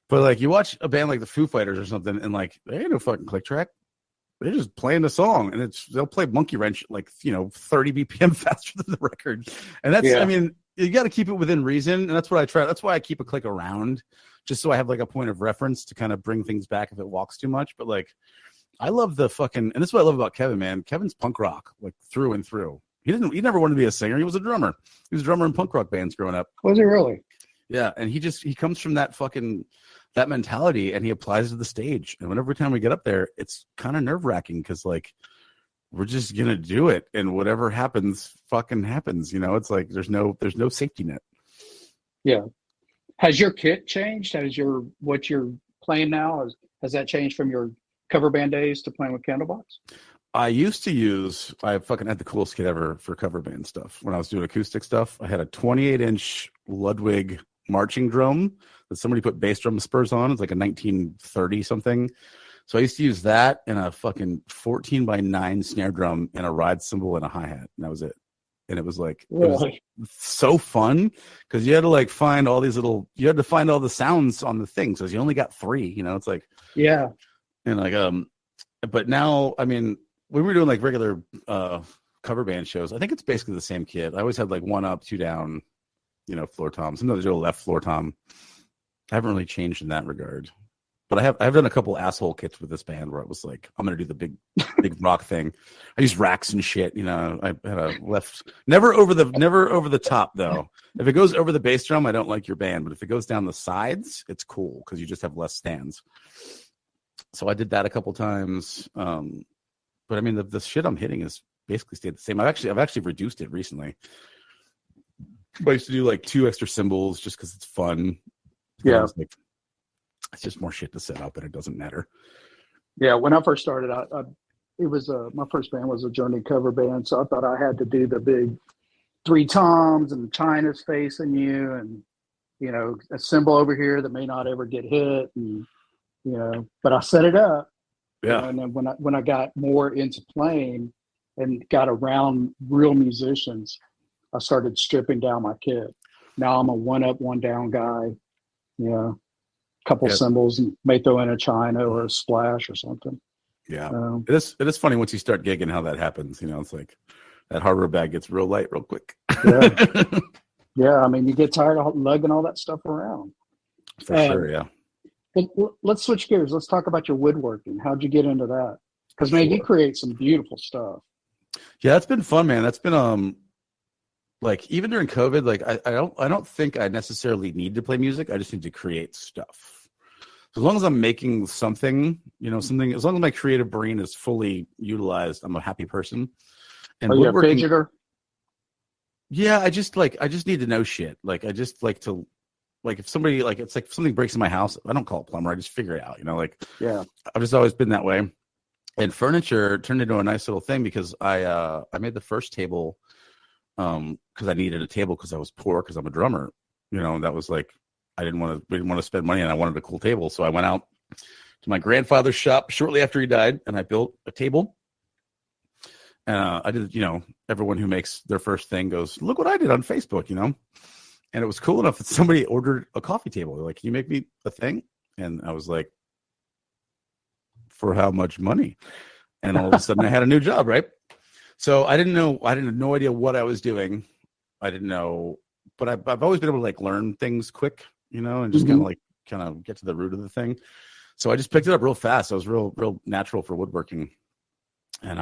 but like you watch a band like the Foo Fighters or something, and like they ain't no fucking click track. They're just playing the song, and they'll play Monkey Wrench like 30 BPM faster than the record, and that's I mean you got to keep it within reason, and that's what I try. That's why I keep a click around. Just so I have like a point of reference to kind of bring things back if it walks too much. But like, I love the fucking, and this is what I love about Kevin, man. Kevin's punk rock, like through and through. He never wanted to be a singer. He was a drummer. He was a drummer in punk rock bands growing up. Was he really? Yeah. And he comes from that mentality and he applies it to the stage. And every time we get up there, it's kind of nerve wracking because like, we're just going to do it. And whatever happens, fucking happens. It's like, there's no safety net. Yeah. Has your kit changed? What you're playing now? Has that changed from your cover band days to playing with Candlebox? I fucking had the coolest kit ever for cover band stuff. When I was doing acoustic stuff, I had a 28-inch Ludwig marching drum that somebody put bass drum spurs on. It's like a 1930 something. So I used to use that and a fucking 14x9 snare drum and a ride cymbal and a hi-hat. And that was it. And it was like, it was so fun because you had to like find all the sounds on the thing. So you only got 3, it's like, yeah. And like, but now, I mean, when we were doing like regular, cover band shows, I think it's basically the same kit. I always had like 1 up, 2 down, floor tom. Sometimes I do a left floor tom. I haven't really changed in that regard. But I've done a couple asshole kits with this band where it was like, I'm gonna do the big rock thing. I use racks and shit, I had a left never over the top though. If it goes over the bass drum, I don't like your band, but if it goes down the sides, it's cool because you just have less stands. So I did that a couple times. But I mean, the shit I'm hitting is basically stayed the same. I've actually reduced it recently. I used to do like 2 extra cymbals just because it's fun. Yeah. It's just more shit to set up, and it doesn't matter. Yeah, when I first started, it was my first band was a Journey cover band, so I thought I had to do the big 3 toms and China's facing you, and a cymbal over here that may not ever get hit, and but I set it up. Yeah. And then when I got more into playing and got around real musicians, I started stripping down my kit. Now I'm a 1 up, 1 down guy. Couple cymbals, and may throw in a China or a splash or something. Yeah, it is funny once you start gigging how that happens. It's like that hardware bag gets real light real quick. Yeah, yeah. I mean, you get tired of lugging all that stuff around. For sure, yeah. But let's switch gears. Let's talk about your woodworking. How'd you get into that? Because man, you create some beautiful stuff. Yeah, it's been fun, man. That's been like even during COVID, like I don't think I necessarily need to play music. I just need to create stuff. So as long as I'm making something, something, as long as my creative brain is fully utilized, I'm a happy person. And are you a fidgeter? Yeah, I just need to know shit. Like I just like to, like if somebody, like it's like if something breaks in my house, I don't call a plumber. I just figure it out. Yeah. I've just always been that way. And furniture turned into a nice little thing because I made the first table because I needed a table because I was poor because I'm a drummer. That was like we didn't want to spend money, and I wanted a cool table. So I went out to my grandfather's shop shortly after he died, and I built a table. And I did, everyone who makes their first thing goes, look what I did on Facebook, And it was cool enough that somebody ordered a coffee table. They're like, can you make me a thing? And I was like, for how much money? And all of a sudden I had a new job, right? So I had no idea what I was doing. I didn't know, but I've always been able to like learn things quick, and just kind of get to the root of the thing. So I just picked it up real fast. I was real natural for woodworking. And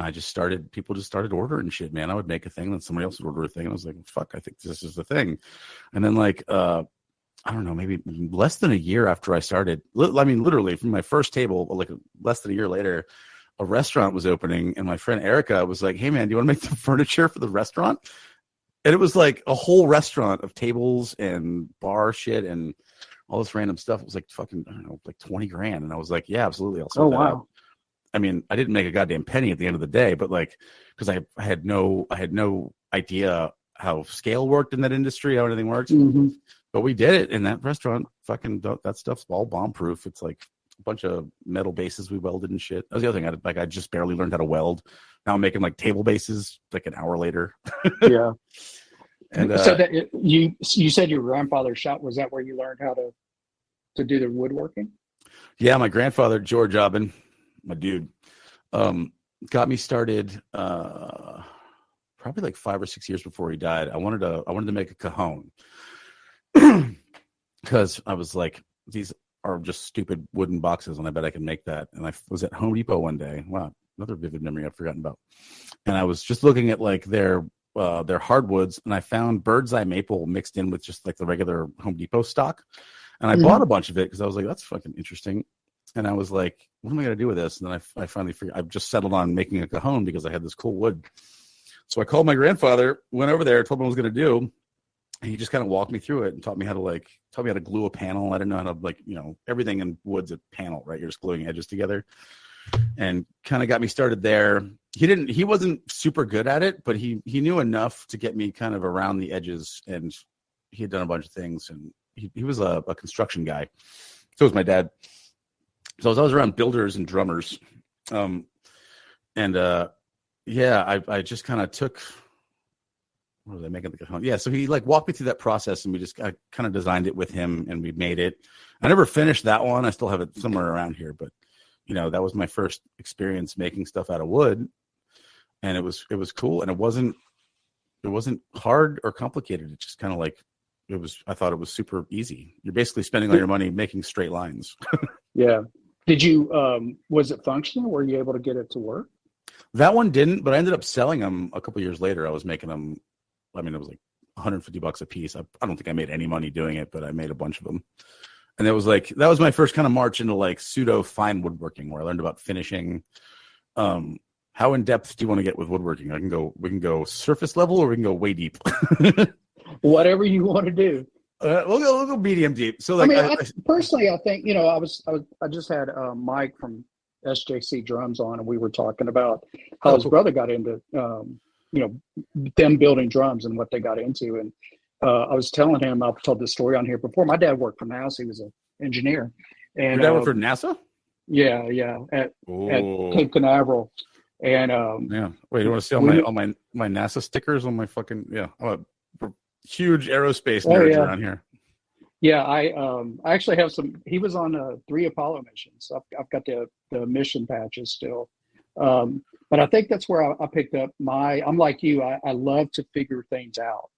people just started ordering shit, man. I would make a thing, then somebody else would order a thing. And I was like, fuck, I think this is the thing. And then like, I don't know, maybe less than a year after I started, literally from my first table, like less than a year later, a restaurant was opening. And my friend Erica was like, hey man, do you want to make the furniture for the restaurant? And it was like a whole restaurant of tables and bar shit and all this random stuff. It was like fucking, I don't know, like 20 grand. And I was like, yeah, absolutely. I'll sort that out. I mean, I didn't make a goddamn penny at the end of the day, but like, because I had no idea how scale worked in that industry, how anything works. Mm-hmm. But we did it in that restaurant. Fucking that stuff's all bomb proof. It's like a bunch of metal bases we welded and shit. That was the other thing. I just barely learned how to weld. Now I'm making like table bases like an hour later. Yeah. And so that you said your grandfather's shop, was that where you learned how to do the woodworking? Yeah, my grandfather George Aubin, my dude, got me started probably like 5 or 6 years before he died. I wanted to make a cajon because I was like, these are just stupid wooden boxes, and I bet I can make that. And I was at Home Depot one day. Wow, another vivid memory I've forgotten about. And I was just looking at like their hardwoods, and I found bird's eye maple mixed in with just like the regular Home Depot stock. And I bought a bunch of it because I was like, that's fucking interesting. And I was like, what am I going to do with this? And then I finally figured, I've just settled on making a cajon because I had this cool wood. So I called my grandfather, went over there, told him what I was going to do. And he just kind of walked me through it and taught me how to glue a panel. I didn't know how to everything in wood's a panel, right? You're just gluing edges together, and kind of got me started there. He wasn't super good at it, but he knew enough to get me kind of around the edges, and he had done a bunch of things, and he was a construction guy. So was my dad. So I was around builders and drummers. I just kind of took, what was I making the cajon? Yeah. So he like walked me through that process, and I kind of designed it with him, and we made it. I never finished that one. I still have it somewhere around here, but that was my first experience making stuff out of wood, and it was cool. And it wasn't hard or complicated. It just kind of like, I thought it was super easy. You're basically spending all your money making straight lines. Yeah. Did you, was it functional? Were you able to get it to work? That one didn't, but I ended up selling them a couple years later. I was making them. I mean, it was like $150 a piece. I don't think I made any money doing it, but I made a bunch of them. And that was my first kind of march into like pseudo fine woodworking, where I learned about finishing. How in depth do you want to get with woodworking? We can go surface level, or we can go way deep. Whatever you want to do. We'll go medium deep. So like, personally, I think, I just had Mike from SJC Drums on, and we were talking about how his brother got into, them building drums and what they got into. And I was telling him, I've told this story on here before. My dad worked for NASA. He was an engineer. And your dad worked for NASA? Yeah, at Cape Canaveral. And wait, you want to see all my NASA stickers on my fucking I'm a huge aerospace nerds around here. Yeah, I actually have some. He was on 3 Apollo missions. I've got the mission patches still, but I think that's where I picked up I'm like you. I love to figure things out,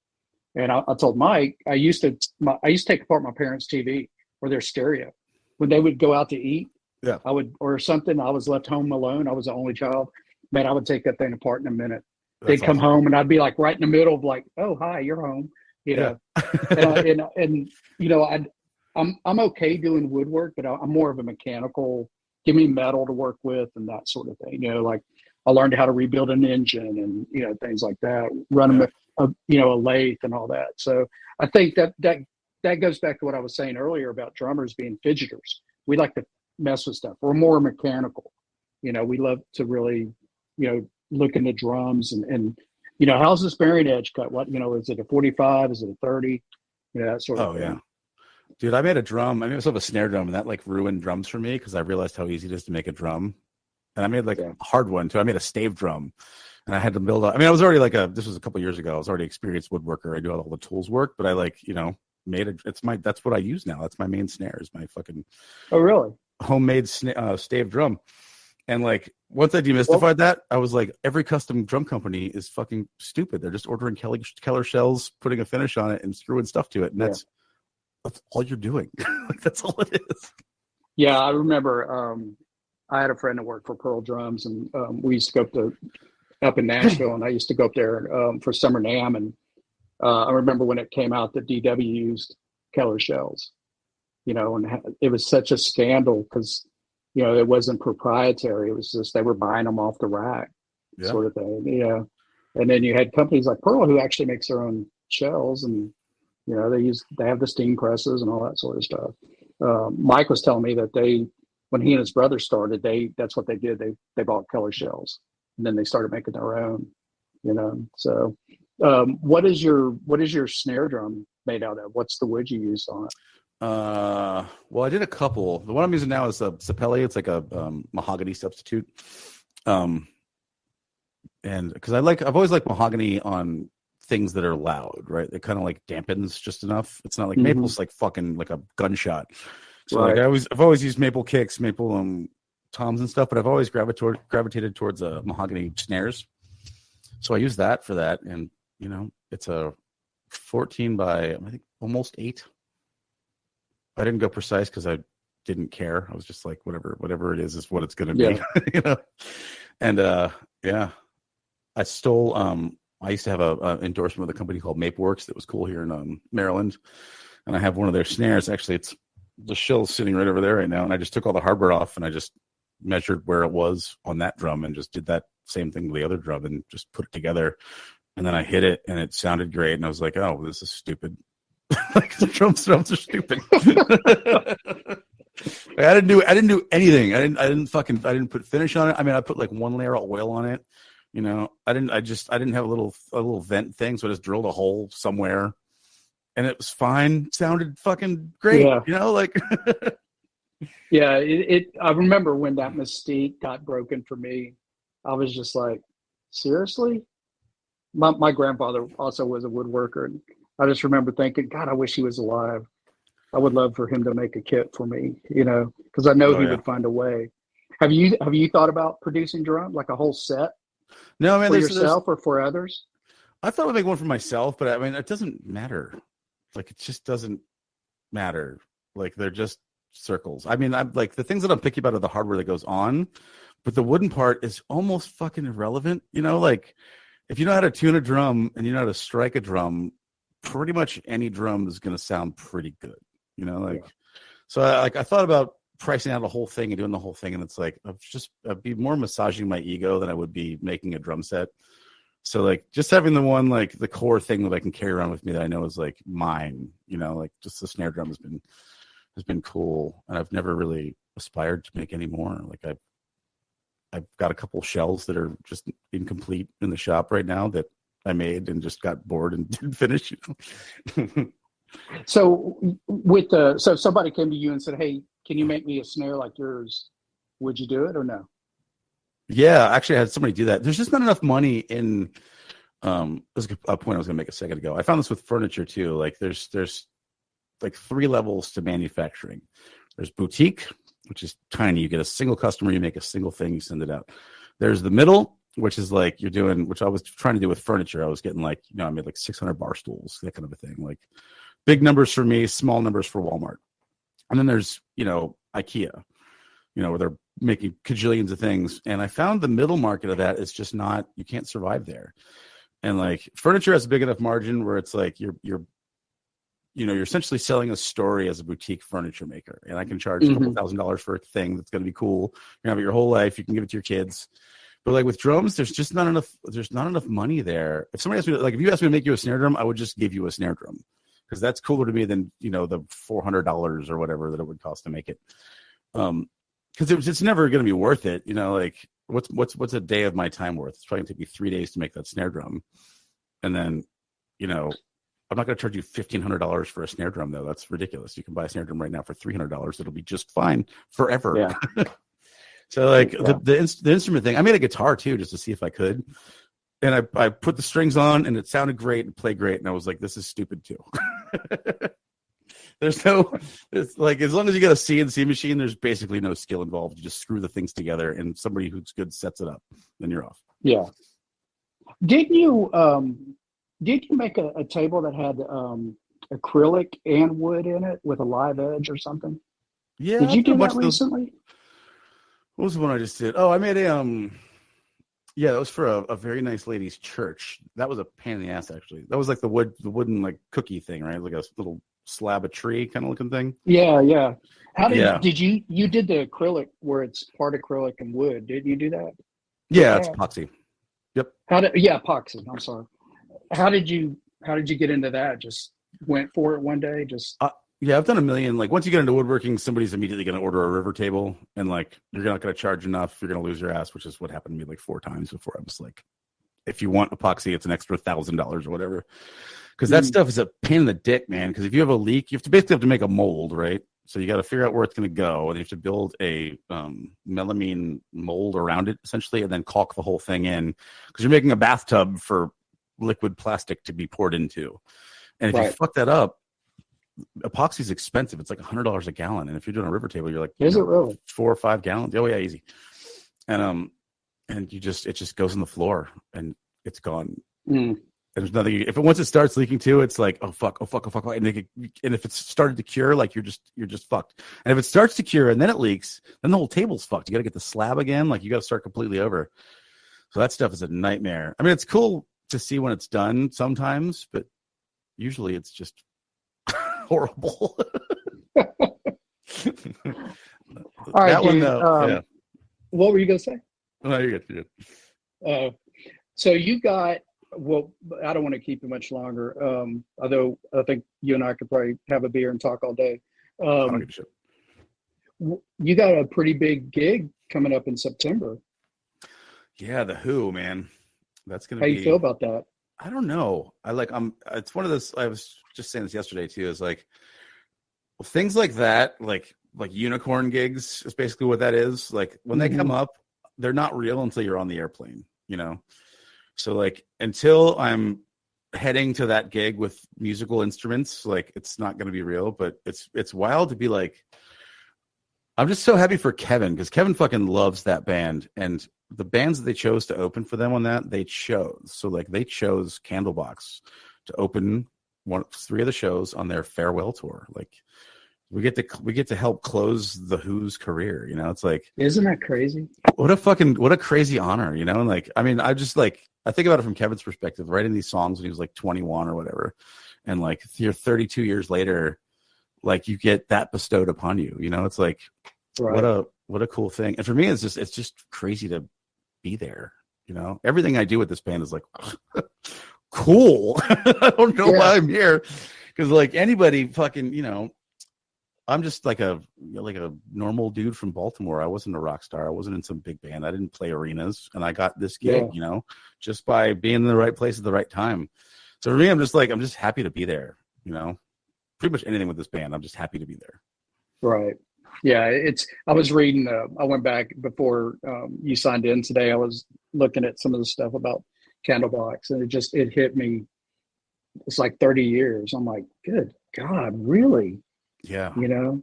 and I told Mike I used to take apart my parents' TV or their stereo when they would go out to eat. Yeah, I would, or something. I was left home alone. I was the only child. Man, I would take that thing apart in a minute. They'd come home, and I'd be like right in the middle of like, "Oh, hi, you're home." I'm okay doing woodwork, but I'm more of a mechanical. Give me metal to work with and that sort of thing. Like I learned how to rebuild an engine and things like that. Run a lathe and all that. So I think that goes back to what I was saying earlier about drummers being fidgeters. We like to mess with stuff. We're more mechanical. We love to really look into drums and how's this bearing edge cut? What, is it a 45? Is it a 30? That sort of thing. Yeah. Dude, I made myself a snare drum, and that like ruined drums for me because I realized how easy it is to make a drum. And I made a hard one too. I made a stave drum, and I had to build I was already this was a couple years ago. I was already experienced woodworker. I do all the tools work, but I made it. That's what I use now. That's my main snare is my fucking really homemade stave drum. And like once I demystified that, I was like, every custom drum company is fucking stupid. They're just ordering Keller shells, putting a finish on it, and screwing stuff to it, and that's all you're doing. That's all it is. Yeah, I remember I had a friend that worked for Pearl Drums, and we used to go up in Nashville, and I used to go up there for Summer NAMM, and I remember when it came out that DW used Keller shells, and it was such a scandal because it wasn't proprietary. It was just they were buying them off the rack, sort of thing. Yeah, and then you had companies like Pearl who actually makes their own shells, and they have the steam presses and all that sort of stuff. Mike was telling me that when he and his brother started, that's what they did. They bought Keller shells, and then they started making their own. So what is your snare drum made out of? What's the wood you used on it? Well, I did a couple. The one I'm using now is a Sapelli. It's like a mahogany substitute. And because I've always liked mahogany on things that are loud, right? It kind of like dampens just enough. It's not like maple's like fucking like a gunshot. So like I've always used maple kicks, maple toms and stuff, but I've always gravitated towards mahogany snares. So I use that for that, and it's a 14 by I think almost 8. I didn't go precise because I didn't care. I was just like, whatever it is what it's going to be, And I stole. I used to have a endorsement with a company called Mapeworks that was cool here in Maryland, and I have one of their snares. Actually, it's the shell's sitting right over there right now, and I just took all the hardware off and I just measured where it was on that drum and just did that same thing with the other drum and just put it together, and then I hit it and it sounded great, and I was like, oh, this is stupid. Like the drums are stupid. I didn't do anything. I didn't put finish on it. I mean, I put like one layer of oil on it. I didn't have a little vent thing, so I just drilled a hole somewhere, and it was fine. Sounded fucking great. Yeah. Yeah. I remember when that Mystique got broken for me. I was just like, seriously. My grandfather also was a woodworker, and I just remember thinking, God, I wish he was alive. I would love for him to make a kit for me, because I know he would find a way. Have you thought about producing drum, like a whole set? No, man, for yourself or for others? I thought I'd make one for myself, but I mean, it doesn't matter. Like, it just doesn't matter. Like, they're just circles. I mean, I'm like the things that I'm picky about are the hardware that goes on, but the wooden part is almost fucking irrelevant. Like if you know how to tune a drum and you know how to strike a drum, pretty much any drum is going to sound pretty good. So I thought about pricing out a whole thing and doing the whole thing, and it's like I'd be more massaging my ego than I would be making a drum set. So like just having the one, like the core thing that I can carry around with me that I know is like mine, like just the snare drum has been cool, and I've never really aspired to make any more. Like I've got a couple shells that are just incomplete in the shop right now that I made and just got bored and didn't finish. So so somebody came to you and said, "Hey, can you make me a snare like yours?" Would you do it or no? Yeah, actually, I had somebody do that. There's just not enough money in. This is a point I was going to make a second ago. I found this with furniture too. Like there's like 3 levels to manufacturing. There's boutique, which is tiny. You get a single customer, you make a single thing, you send it out. There's the middle, which is like you're doing, which I was trying to do with furniture. I was getting like, I made like 600 bar stools, that kind of a thing. Like big numbers for me, small numbers for Walmart. And then there's, IKEA, where they're making cajillions of things. And I found the middle market of that is just not, you can't survive there. And like furniture has a big enough margin where it's like you're essentially selling a story as a boutique furniture maker. And I can charge a couple $1,000s for a thing that's going to be cool. You're going to have it your whole life. You can give it to your kids. But like with drums, there's just not enough money there. If somebody asked me, like if you asked me to make you a snare drum, I would just give you a snare drum because that's cooler to me than, the $400 or whatever that it would cost to make it. Because it's never going to be worth it. Like what's a day of my time worth? It's probably going to take me 3 days to make that snare drum. And then, I'm not going to charge you $1,500 for a snare drum, though. That's ridiculous. You can buy a snare drum right now for $300. It'll be just fine forever. Yeah. So, like, the instrument thing, I made a guitar, too, just to see if I could. And I put the strings on, and it sounded great and played great. And I was like, this is stupid, too. It's like, as long as you got a CNC machine, there's basically no skill involved. You just screw the things together, and somebody who's good sets it up. Then you're off. Yeah. Did you make a table that had acrylic and wood in it with a live edge or something? Yeah. Did you do that recently? What was the one I just did? Oh, I made a yeah, that was for a very nice lady's church. That was a pain in the ass, actually. That was like the wooden like cookie thing, right? Like a little slab of tree kind of looking thing. Yeah. How did you did the acrylic where it's part acrylic and wood? Didn't you do that? Yeah, it's epoxy. Yep. Epoxy. I'm sorry. How did you get into that? Just went for it one day? Yeah, I've done a million. Like once you get into woodworking, somebody's immediately going to order a river table, and like you're not going to charge enough. You're going to lose your ass, which is what happened to me like 4 times before. I was like, if you want epoxy, it's an extra $1,000 or whatever, because that stuff is a pain in the dick, man. Because if you have a leak, you basically have to make a mold, right? So you got to figure out where it's going to go, and you have to build a melamine mold around it essentially, and then caulk the whole thing in because you're making a bathtub for liquid plastic to be poured into. And if you fuck that up, epoxy is expensive. It's like $100 a gallon. And if you're doing a river table, you're like, is it really 4 or 5 gallons? Oh yeah, easy. And it just goes on the floor and it's gone. And there's nothing. If once it starts leaking too, it's like, oh fuck. And if it's started to cure, like you're just fucked. And if it starts to cure and then it leaks, then the whole table's fucked. You got to get the slab again. Like you got to start completely over. So that stuff is a nightmare. I mean, it's cool to see when it's done sometimes, but usually it's just horrible. All right, that dude, one though. Yeah. What were you gonna say? No, you're good. So you got, well, I don't want to keep you much longer. Although I think you and I could probably have a beer and talk all day. I don't give a shit. You got a pretty big gig coming up in September. Yeah, the Who, man. That's gonna be. How you feel about that? I don't know. It's one of those. I was just saying this yesterday too. Is like things like that, like unicorn gigs is basically what that is. Like when they come up, they're not real until you're on the airplane, So like until I'm heading to that gig with musical instruments, like it's not going to be real. But it's wild to be like, I'm just so happy for Kevin because Kevin fucking loves that band, and the bands that they chose to open for them on that, they chose. So like they chose Candlebox to open 3 of the shows on their farewell tour. Like we get to help close the Who's career. It's like, isn't that crazy? What a crazy honor, And like, I mean, I just like, I think about it from Kevin's perspective, writing these songs when he was like 21 or whatever. And like, you're 32 years later, like you get that bestowed upon you. You know, it's like Right. what a cool thing. And for me, it's just crazy to be there. You know, everything I do with this band is like cool. I don't know why I'm here, because like anybody fucking, you know, I'm just like a normal dude from Baltimore. I wasn't a rock star. I wasn't in some big band. I didn't play arenas, and I got this gig, you know, just by being in the right place at the right time. So for me, I'm just happy to be there. You know, pretty much anything with this band, I'm just happy to be there. Right. Yeah. I was reading, I went back before you signed in today. I was looking at some of the stuff about Candlebox, and it hit me. It's like 30 years. I'm like, good God, really? Yeah. You know,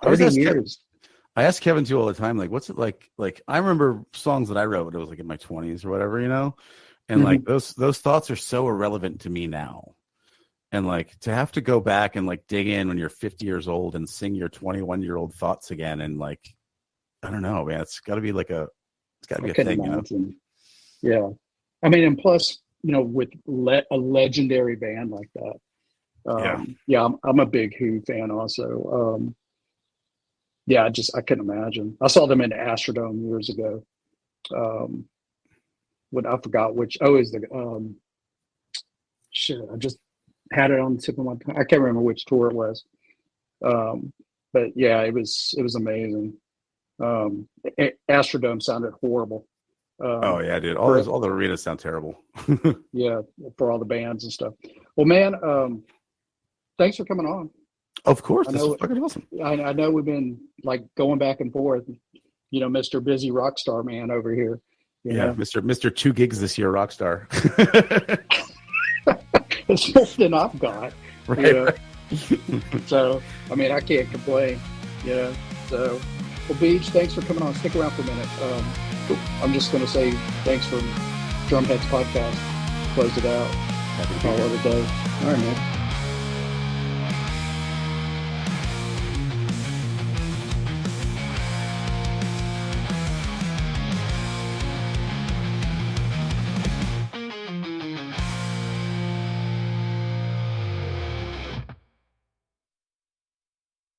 30 years. I ask Kevin too all the time, like, what's it like? Like, I remember songs that I wrote when I was like in my 20s or whatever, you know, and like those thoughts are so irrelevant to me now. And like to have to go back and like dig in when you're 50 years old and sing your 21-year-old thoughts again, and like, I don't know, man, it's got to be a thing, you know? Yeah, I mean, and plus, you know, with a legendary band like that. I'm a big Who fan also. I couldn't imagine. I saw them in the Astrodome years ago. When I forgot which. Oh, is the shit? I just had it on the tip of my tongue. I can't remember which tour it was. But yeah, it was amazing. Astrodome sounded horrible. Oh yeah, dude. All the arenas sound terrible. Yeah, for all the bands and stuff. Well, man, thanks for coming on. Of course, this is fucking awesome. I know we've been like going back and forth. You know, Mr. Busy Rockstar Man over here. You know? Mr. 2 gigs this year, Rockstar. It's more than I've got. Right. You know? So, I mean, I can't complain. You know. So, well, Beach, thanks for coming on. Stick around for a minute. I'm just going to say thanks for Drumheads podcast. Close it out. Call it a day. All right, man.